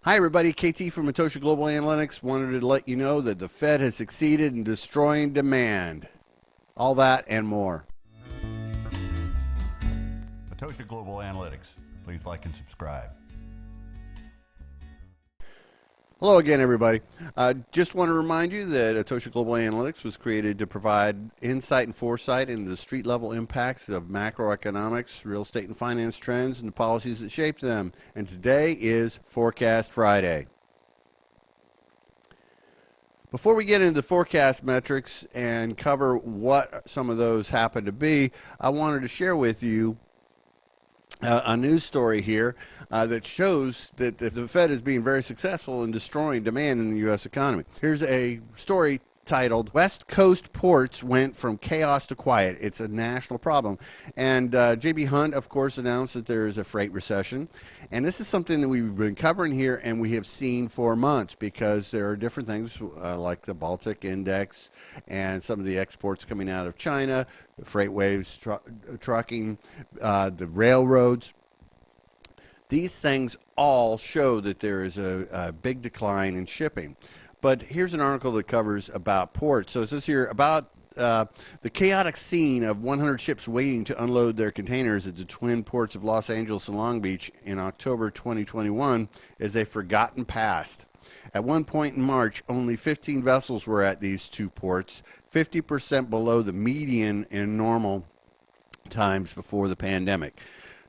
Hi, everybody. KT from Atocha Global Analytics wanted to let you know that the Fed has succeeded in destroying demand. All that and more. Atocha Global Analytics. Please like and subscribe. Hello again, everybody. Just want to remind you that Atocha Global Analytics was created to provide insight and foresight into the street-level impacts of macroeconomics, real estate and finance trends, and the policies that shape them. And today is Forecast Friday. Before we get into the forecast metrics and cover what some of those happen to be, I wanted to share with you a news story here that shows that the Fed is being very successful in destroying demand in the U.S. economy. Here's a story titled, West Coast Ports Went from Chaos to Quiet. It's a national problem. And J.B. Hunt, of course, announced that there is a freight recession. And this is something that we've been covering here and we have seen for months because there are different things like the Baltic Index and some of the exports coming out of China, the freight waves, trucking, the railroads. These things all show that there is a big decline in shipping. But here's an article that covers about ports. So it says here about the chaotic scene of 100 ships waiting to unload their containers at the twin ports of Los Angeles and Long Beach in October 2021 is a forgotten past. At one point in March, only 15 vessels were at these two ports, 50% below the median in normal times before the pandemic.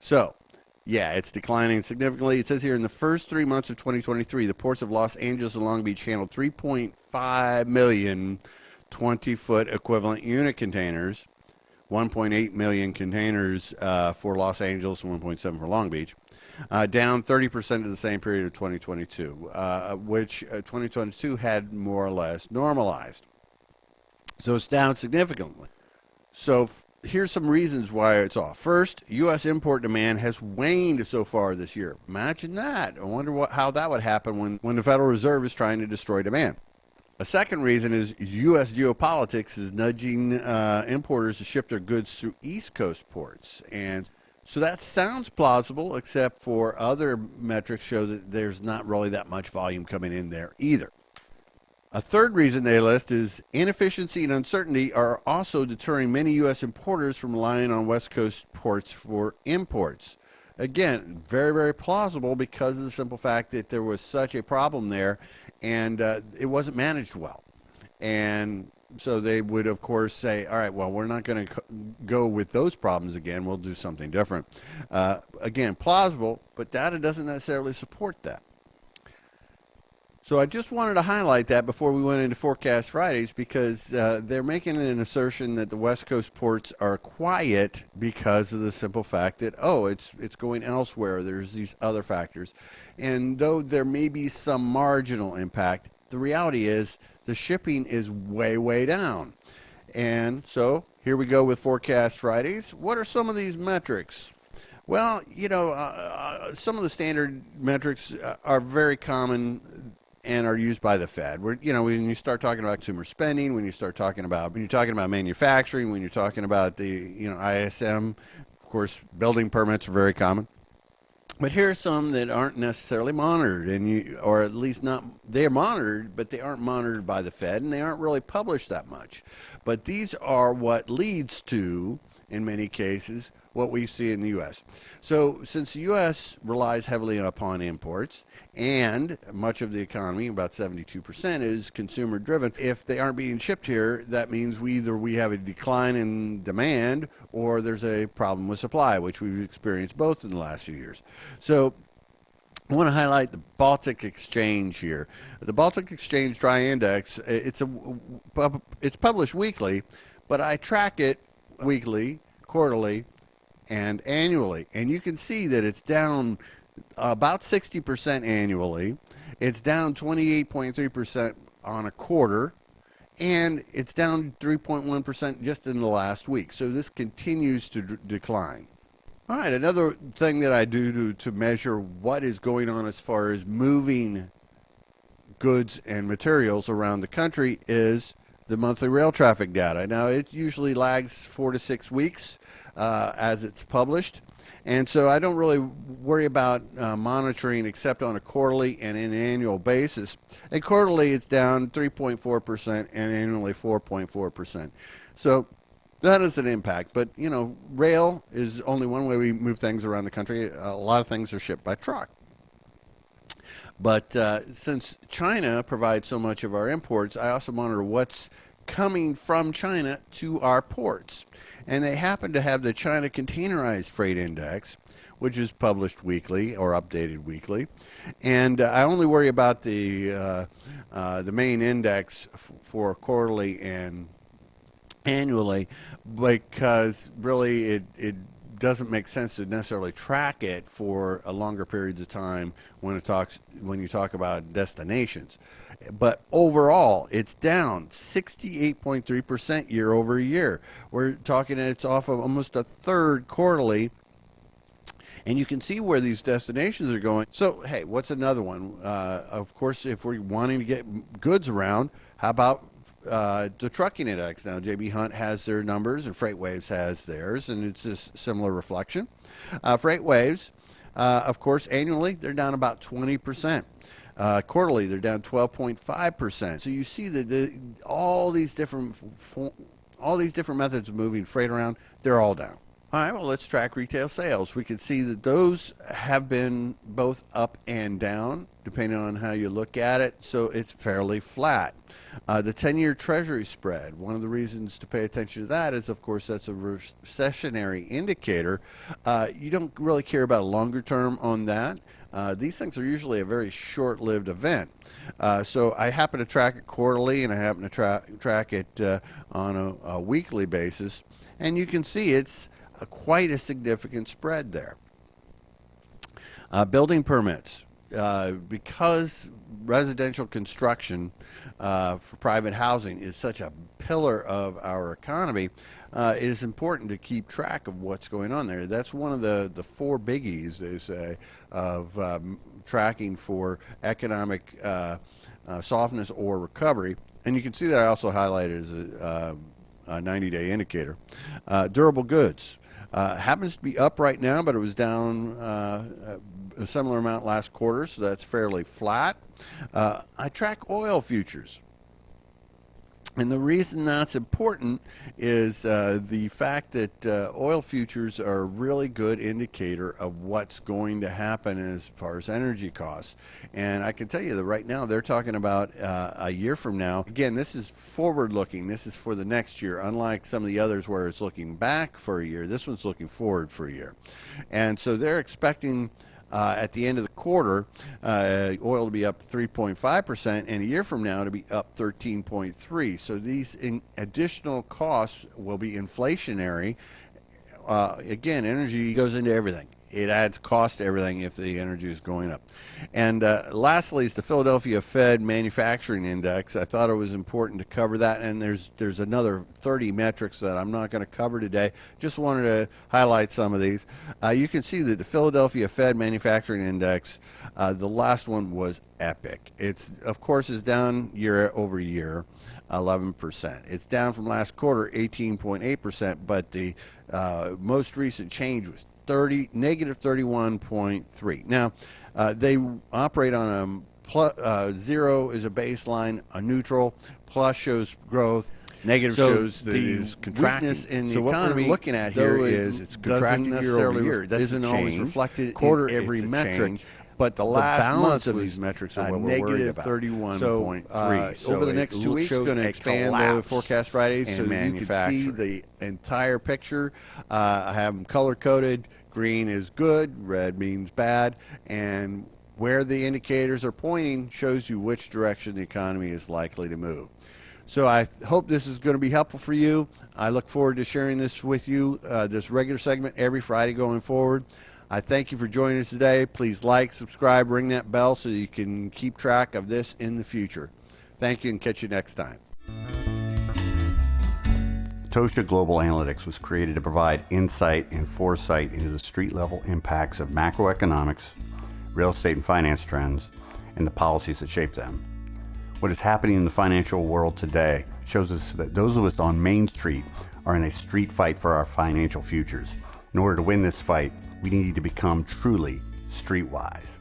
So, yeah, it's declining significantly. It says here in the first 3 months of 2023, the ports of Los Angeles and Long Beach handled 3.5 million 20-foot equivalent unit containers, 1.8 million containers for Los Angeles and 1.7 for Long Beach, down 30% of the same period of 2022, which 2022 had more or less normalized. So it's down significantly. So here's some reasons why it's off. First, U.S. import demand has waned so far this year. Imagine that. I wonder how that would happen when the Federal Reserve is trying to destroy demand. A second reason is U.S. geopolitics is nudging importers to ship their goods through East Coast ports. And so that sounds plausible, except for other metrics show that there's not really that much volume coming in there either. A third reason they list is inefficiency and uncertainty are also deterring many U.S. importers from relying on West Coast ports for imports. Again, very, very plausible because of the simple fact that there was such a problem there and it wasn't managed well. And so they would, of course, say, all right, well, we're not going to go with those problems again. We'll do something different. Again, plausible, but data doesn't necessarily support that. So I just wanted to highlight that before we went into Forecast Fridays because they're making an assertion that the West Coast ports are quiet because of the simple fact that, oh, it's going elsewhere. There's these other factors. And though there may be some marginal impact, the reality is the shipping is way, way down. And so here we go with Forecast Fridays. What are some of these metrics? Well, you know, some of the standard metrics are very common and are used by the Fed. You know, when you start talking about consumer spending, when you're talking about manufacturing, when you're talking about the, you know, ISM, of course, building permits are very common. But here are some that aren't necessarily monitored, or at least not, they're monitored, but they aren't monitored by the Fed, and they aren't really published that much. But these are what leads to, in many cases, what we see in the U.S. So since the U.S. relies heavily upon imports, and much of the economy, about 72%, is consumer driven, if they aren't being shipped here, that means we have a decline in demand or there's a problem with supply, which we've experienced both in the last few years. So I want to highlight the Baltic Exchange here. The Baltic Exchange Dry Index, it's published weekly, but I track it weekly, quarterly, and annually. And you can see that it's down about 60% annually. It's down 28.3% on a quarter, and it's down 3.1% just in the last week. So this continues to decline. All right, another thing that I do to measure what is going on as far as moving goods and materials around the country is the monthly rail traffic data. Now, it usually lags 4 to 6 weeks as it's published. And so I don't really worry about monitoring except on a quarterly and an annual basis. And quarterly it's down 3.4% and annually 4.4%. So that is an impact. But, rail is only one way we move things around the country. A lot of things are shipped by truck. But since China provides so much of our imports, I also monitor what's coming from China to our ports. And they happen to have the China Containerized Freight Index, which is published weekly or updated weekly. And I only worry about the main index for quarterly and annually, because really it doesn't make sense to necessarily track it for a longer periods of time when you talk about destinations. But overall, it's down 68.3% year over year. We're talking it's off of almost a third quarterly. And you can see where these destinations are going. So, hey, what's another one? Of course, if we're wanting to get goods around, how about the trucking index? Now, JB Hunt has their numbers and FreightWaves has theirs, and it's a similar reflection. FreightWaves, of course, annually, they're down about 20%. Quarterly, they're down 12.5%. So you see that all these different methods of moving freight around, they're all down. All right, well, let's track retail sales. We can see that those have been both up and down, depending on how you look at it, so it's fairly flat. The 10-year Treasury spread, one of the reasons to pay attention to that is, of course, that's a recessionary indicator. You don't really care about a longer term on that. These things are usually a very short-lived event. So I happen to track it quarterly, and I happen to track it on a weekly basis, and you can see it's quite a significant spread there. Building permits, because residential construction for private housing is such a pillar of our economy, it is important to keep track of what's going on there. That's one of the four biggies, they say, of tracking for economic softness or recovery. And you can see that I also highlighted as a 90-day indicator. Durable goods. Happens to be up right now, but it was down a similar amount last quarter, so that's fairly flat. I track oil futures. And the reason that's important is the fact that oil futures are a really good indicator of what's going to happen as far as energy costs. And I can tell you that right now they're talking about a year from now. Again, this is forward looking. This is for the next year, unlike some of the others where it's looking back for a year. This one's looking forward for a year. And so they're expecting at the end of the quarter, oil to be up 3.5%, and a year from now to be up 13.3%. So these additional costs will be inflationary. Again, energy goes into everything. It adds cost to everything if the energy is going up. And lastly is the Philadelphia Fed Manufacturing Index. I thought it was important to cover that, and there's another 30 metrics that I'm not going to cover today. Just wanted to highlight some of these. You can see that the Philadelphia Fed Manufacturing Index, the last one was epic. It's, of course, is down year over year, 11%. It's down from last quarter, 18.8%, but the most recent change was negative 31.3. Now, they operate on a zero is a baseline, a neutral, plus shows growth, negative shows that it is contracting. Weakness in the economy, what we're looking at here is it's contracting year over year. It isn't always reflected in every metric. But the last month of these metrics are what we're worried about. 31.3. So over the next 2 weeks, we're going to expand the Forecast Fridays so that you can see the entire picture. I have them color-coded. Green is good, red means bad, and where the indicators are pointing shows you which direction the economy is likely to move. So I hope this is going to be helpful for you. I look forward to sharing this with you, this regular segment every Friday going forward. I thank you for joining us today. Please like, subscribe, ring that bell so you can keep track of this in the future. Thank you, and catch you next time. Atocha Global Analytics was created to provide insight and foresight into the street-level impacts of macroeconomics, real estate and finance trends, and the policies that shape them. What is happening in the financial world today shows us that those of us on Main Street are in a street fight for our financial futures. In order to win this fight, We need to become truly streetwise.